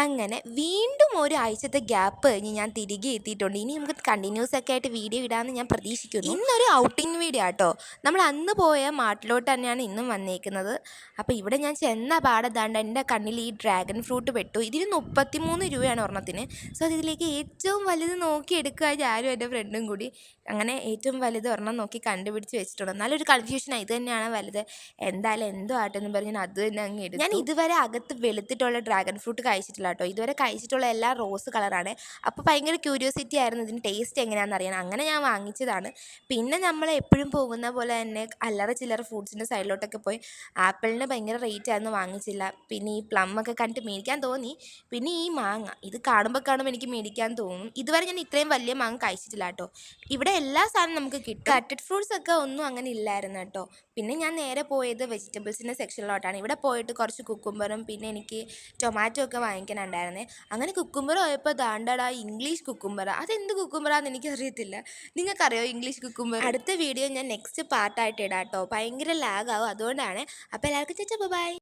അങ്ങനെ വീണ്ടും ഒരാഴ്ചത്തെ ഗ്യാപ്പ് കഴിഞ്ഞ് ഞാൻ തിരികെ എത്തിയിട്ടുണ്ട്. ഇനി നമുക്ക് കണ്ടിന്യൂസ് ഒക്കെ ആയിട്ട് വീഡിയോ ഇടാമെന്ന് ഞാൻ പ്രതീക്ഷിക്കുന്നു. ഇന്നൊരു ഔട്ടിംഗ് വീഡിയോ ആട്ടോ. നമ്മൾ അന്ന് പോയ മാട്ടിലോട്ട് തന്നെയാണ് ഇന്നും വന്നേക്കുന്നത്. അപ്പോൾ ഇവിടെ ഞാൻ ചെന്ന പാടെ ദാണ്ട് എൻ്റെ കണ്ണിൽ ഈ ഡ്രാഗൺ ഫ്രൂട്ട് പെട്ടു. ഇതിന് 33 രൂപയാണ് ഒരെണ്ണത്തിന്. സോ അതിലേക്ക് ഏറ്റവും വലുത് നോക്കി എടുക്കുക ഞാനും എൻ്റെ ഫ്രണ്ടും കൂടി. അങ്ങനെ ഏറ്റവും വലുത് ഒരെണ്ണം നോക്കി കണ്ടുപിടിച്ച് വെച്ചിട്ടുണ്ട്. നല്ലൊരു കൺഫ്യൂഷനാണ്, ഇത് തന്നെയാണ് വലുത്, എന്തായാലും എന്തോ ആട്ടെന്ന് പറഞ്ഞ് ഞാൻ അത് തന്നെ അങ്ങ് എടുത്തു. ഞാൻ ഇതുവരെ അകത്ത് വെളുത്തിട്ടുള്ള ഡ്രാഗൺ ഫ്രൂട്ട് കഴിച്ചിട്ടില്ല കേട്ടോ. ഇതുവരെ കഴിച്ചിട്ടുള്ള എല്ലാം റോസ് കളറാണ്. അപ്പോൾ ഭയങ്കര ക്യൂരിയോസിറ്റി ആയിരുന്നു ഇതിന് ടേസ്റ്റ് എങ്ങനെയാണെന്ന് അറിയാൻ. അങ്ങനെ ഞാൻ വാങ്ങിച്ചതാണ്. പിന്നെ നമ്മൾ എപ്പോഴും പോകുന്ന പോലെ തന്നെ അല്ലറ ചില്ലറ ഫ്രൂട്ട്സിൻ്റെ സൈഡിലോട്ടൊക്കെ പോയി ആപ്പിളിന് ഭയങ്കര റേറ്റ് ആയിരുന്നു, വാങ്ങിച്ചില്ല. പിന്നെ ഈ പ്ലം ഒക്കെ കണ്ടിട്ട് മേടിക്കാൻ തോന്നി. പിന്നെ ഈ മാങ്ങ ഇത് കാണുമ്പോൾ എനിക്ക് മേടിക്കാൻ തോന്നും. ഇതുവരെ ഞാൻ ഇത്രയും വലിയ മാങ്ങ കഴിച്ചിട്ടില്ല കേട്ടോ. ഇവിടെ എല്ലാ സാധനവും നമുക്ക് കിട്ടും. കട്ടഡ് ഫ്രൂട്ട്സ് ഒക്കെ ഒന്നും അങ്ങനെ ഇല്ലായിരുന്നു കേട്ടോ. പിന്നെ ഞാൻ നേരെ പോയത് വെജിറ്റബിൾസിൻ്റെ സെക്ഷനിലോട്ടാണ്. ഇവിടെ പോയിട്ട് കുറച്ച് കുക്കുംബറും പിന്നെ എനിക്ക് ടൊമാറ്റോ ഒക്കെ വാങ്ങിക്കാനുണ്ടായിരുന്നേ. അങ്ങനെ കുക്കുംബർ പോയപ്പോൾ ദാണ്ടടാ ഇംഗ്ലീഷ് കുക്കുംബർ. അതെന്ത് കുക്കുംബറാന്ന് എനിക്കറിയത്തില്ല. നിങ്ങൾക്കറിയോ ഇംഗ്ലീഷ് കുക്കുംബർ? അടുത്ത വീഡിയോ ഞാൻ നെക്സ്റ്റ് പാർട്ടായിട്ട് ഇടാം കേട്ടോ. ഭയങ്കര ലാഗാവും, അതുകൊണ്ടാണ്. അപ്പോൾ എല്ലാവർക്കും ബൈ.